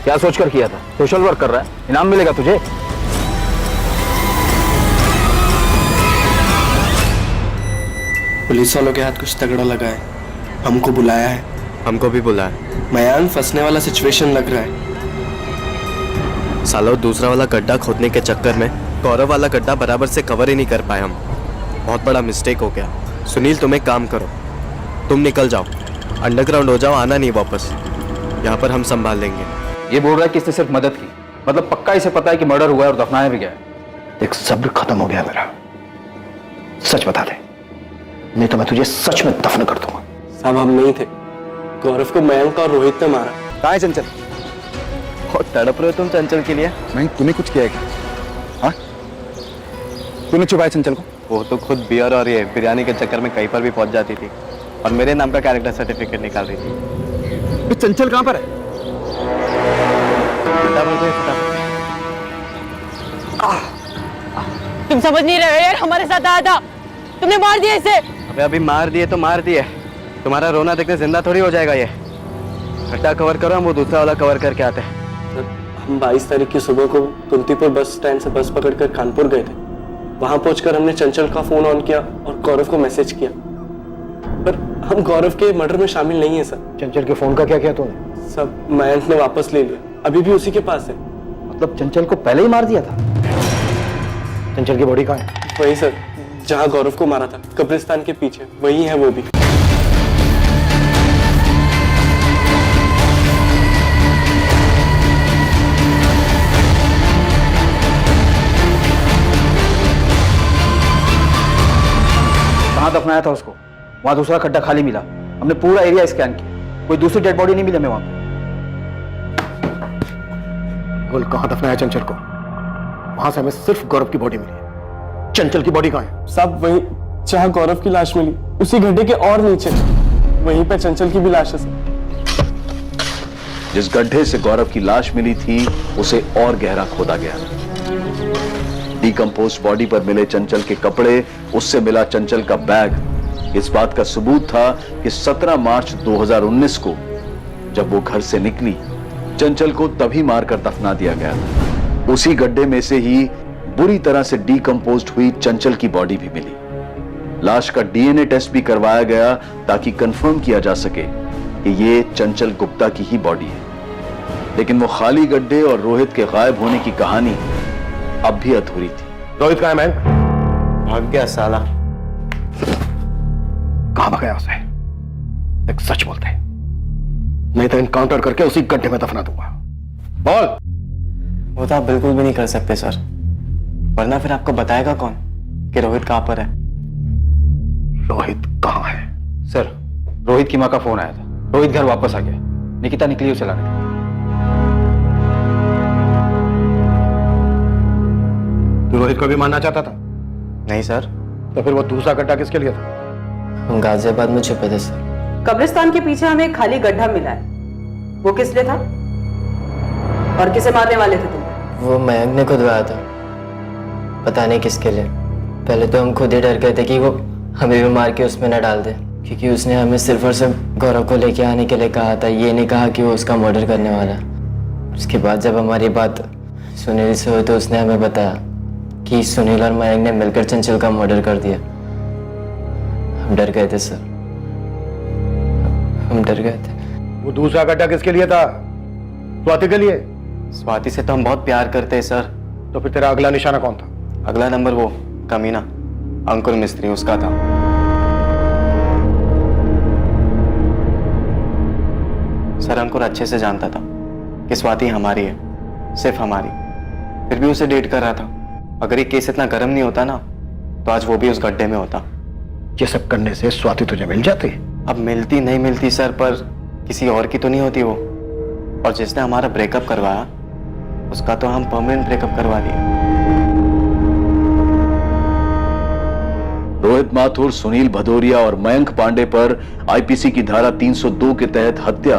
क्या सोचकर किया था? सोशल वर्क कर रहा है, इनाम मिलेगा तुझे। पुलिस वालों के हाथ कुछ तगड़ा लगा है, हमको बुलाया है। हमको भी बुलाया। मयान फंसने वाला सिचुएशन लग रहा है। सालों दूसरा वाला गड्ढा खोदने के चक्कर में गौरव वाला गड्ढा बराबर से कवर ही नहीं कर पाए हम। बहुत बड़ा मिस्टेक हो गया। सुनील तुम एक काम करो, तुम निकल जाओ, अंडरग्राउंड हो जाओ, आना नहीं वापस। यहाँ पर हम संभाल लेंगे। ये बोल रहा है कि इसने सिर्फ मदद की, मतलब पक्का इसे पता है कि मर्डर हुआ है और दफनाया भी गया है। देख, सब्र खत्म हो गया मेरा। सच बता दे, नहीं तो मैं तुझे सच में दफन कर दूंगा। साहब हम नहीं थे, गौरव को मयंक और रोहित ने मारा। कहाँ है चंचल? बहुत तड़प रहे हो तुम चंचल के लिए। नहीं, तूने कुछ किया है क्या? हाँ? तूने छुपाया चंचल को? वो तो खुद बियर और ये बिरयानी के चक्कर में कहीं पर भी पहुंच जाती थी और मेरे नाम का कैरेक्टर सर्टिफिकेट निकाल रही थी। चंचल कहाँ पर है? तुम समझ नहीं रहे यार, हमारे साथ आया था, तुमने मार दिया इसे। अभी मार दिए तो मार दिए, तुम्हारा रोना देखने जिंदा थोड़ी हो जाएगा। ये गड्ढा कवर करो, हम वो दूसरा वाला कवर करके आते हैं। हम 22 तारीख की सुबह को कुंतीपुर बस स्टैंड से बस पकड़कर कानपुर गए थे। वहां पहुंचकर हमने चंचल का फोन ऑन किया और गौरव को मैसेज किया, पर हम गौरव के मर्डर में शामिल नहीं है सर। चंचल के फोन का क्या किया तूने? सब मयंक ने वापस ले लिया, अभी भी उसी के पास है। मतलब चंचल को पहले ही मार दिया था? चंचल की बॉडी कहाँ है? वही सर, जहाँ गौरव को मारा था, कब्रिस्तान के पीछे, वही है वो भी। कहाँ दफनाया था उसको? वहां दूसरा खड्डा खाली मिला, हमने पूरा एरिया स्कैन किया, कोई दूसरी डेड बॉडी नहीं मिली हमें वहां पे। बोल, कहाँ दफनाया चंचल को? वहां से हमें सिर्फ गौरव की बॉडी मिली है। चंचल की बॉडी कहाँ है? सब वही जहाँ गौरव की लाश मिली, उसी गड्ढे के और नीचे, वहीं पे चंचल की भी लाश है सर। जिस गड्ढे से गौरव की लाश मिली थी उसे और गहरा खोदा गया। डिकम्पोज्ड बॉडी पर मिले चंचल के कपड़े, उससे मिला चंचल का बैग इस बात का सबूत था कि 17 मार्च 2019 को जब वो घर से निकली, चंचल को तभी मारकर दफना दिया गया था। उसी गड्ढे में से ही बुरी तरह से डिकम्पोज्ड हुई चंचल की बॉडी भी मिली। लाश का डीएनए टेस्ट भी करवाया गया ताकि कंफर्म किया जा सके कि ये चंचल गुप्ता की ही बॉडी है। लेकिन वो खाली गड्ढे और रोहित के गायब होने की कहानी अब भी अधूरी थी। रोहित कहाँ है मैन? भाग गया साला। कहाँ भागा उसे? एक सच बोलते, नहीं तो इनकाउंटर करके उसी गड्ढे में दफना दूंगा। बोल। वो तो आप बिल्कुल भी नहीं कर सकते सर, वरना फिर आपको बताएगा कौन कि रोहित कहाँ पर है? रोहित कहाँ है? सर, रोहित की माँ का फोन आया था, रोहित घर वापस आ गया, निकिता निकली उसे लाने। तू रोहित को भी मारना चाहता था? नहीं सर। तो फिर वो दूसरा गड्ढा किसके लिए था? हम गाजियाबाद में छुपे थे सर। कब्रिस्तान के पीछे हमें एक खाली गड्ढा मिला है, वो किस लिए था और किसे मारने वाले थे तुम? वो मयंक ने खुदवाया था, पता नहीं किसके लिए। पहले तो हम खुद ही डर गए थे कि वो हमें भी मार के उसमें न डाल दे, क्योंकि उसने हमें सिर्फ और सिर्फ गौरव को लेके आने के लिए कहा था, ये नहीं कहा कि वो उसका मर्डर करने वाला। उसके बाद जब हमारी बात सुनील से हुई तो उसने हमें बताया कि सुनील और मयंक ने मिलकर चंचल का मर्डर कर दिया। हम डर गए थे सर, हम डर गए थे। वो दूसरा गड्ढा किसके लिए था? स्वाति के लिए? स्वाति से तो हम बहुत प्यार करते हैं सर। तो फिर तेरा अगला निशाना कौन था? अगला नंबर वो कमीना अंकुर मिस्त्री, उसका था। सर अंकुर अच्छे से जानता था कि स्वाति हमारी है, सिर्फ हमारी, फिर भी उसे डेट कर रहा था। अगर ये केस इतना गर्म नहीं होता ना तो आज वो भी उस गड्ढे में होता। ये सब करने से स्वाति तुझे मिल जाती? अब मिलती नहीं मिलती सर, पर किसी और की तो नहीं होती वो। और जिसने हमारा ब्रेकअप करवाया उसका तो हम परमानेंट ब्रेकअप करवा दिए। रोहित माथुर, सुनील भदौरिया और मयंक पांडे पर आईपीसी की धारा 302 के तहत हत्या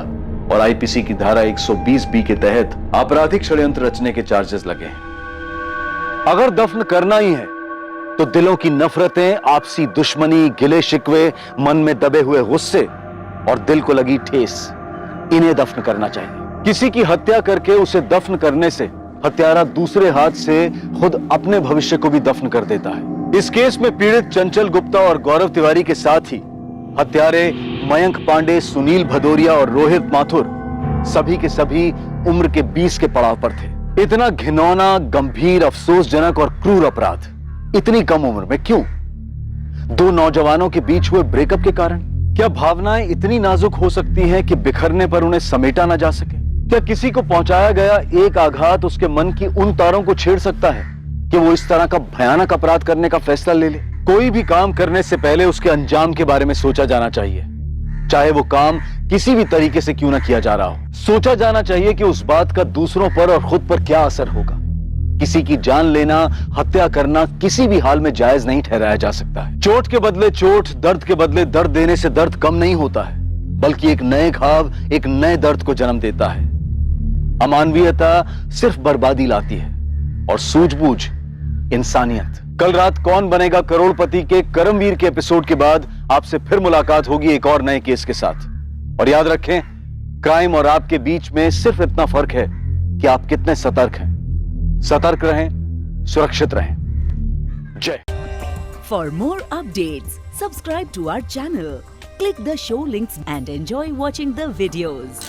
और आईपीसी की धारा 120 बी के तहत आपराधिक षड्यंत्र रचने के चार्जेस लगे हैं। अगर दफन करना ही है तो दिलों की नफरतें, आपसी दुश्मनी, गिले शिकवे, मन में दबे हुए गुस्से और दिल को लगी ठेस, इन्हें दफन करना चाहिए। किसी की हत्या करके उसे दफन करने से हत्यारा दूसरे हाथ से खुद अपने भविष्य को भी दफन कर देता है। इस केस में पीड़ित चंचल गुप्ता और गौरव तिवारी के साथ ही हत्यारे मयंक पांडे, सुनील भदौरिया और रोहित माथुर सभी के सभी उम्र के 20 के पड़ाव पर थे। इतना घिनौना, गंभीर, अफसोसजनक और क्रूर अपराध इतनी कम उम्र में क्यों? दो नौजवानों के बीच हुए ब्रेकअप के कारण? क्या भावनाएं इतनी नाजुक हो सकती हैं कि बिखरने पर उन्हें समेटा ना जा सके? क्या किसी को पहुंचाया गया एक आघात उसके मन की उन तारों को छेड़ सकता है कि वो इस तरह का भयानक अपराध करने का फैसला ले ले? कोई भी काम करने से पहले उसके अंजाम के बारे में सोचा जाना चाहिए, चाहे वो काम किसी भी तरीके से क्यों ना किया जा रहा हो। सोचा जाना चाहिए कि उस बात का दूसरों पर और खुद पर क्या असर होगा। किसी की जान लेना, हत्या करना किसी भी हाल में जायज नहीं ठहराया जा सकता है। चोट के बदले चोट, दर्द के बदले दर्द देने से दर्द कम नहीं होता है, बल्कि एक नए घाव एक नए दर्द को जन्म देता है। अमानवीयता सिर्फ बर्बादी लाती है और सूझबूझ इंसानियत। कल रात कौन बनेगा करोड़पति के करमवीर के एपिसोड के बाद आपसे फिर मुलाकात होगी एक और नए केस के साथ। और याद रखें, क्राइम और आपके बीच में सिर्फ इतना फर्क है कि आप कितने सतर्क हैं। सतर्क रहें, सुरक्षित रहें। जय। For more updates, subscribe to our channel, click the show links and enjoy watching the videos.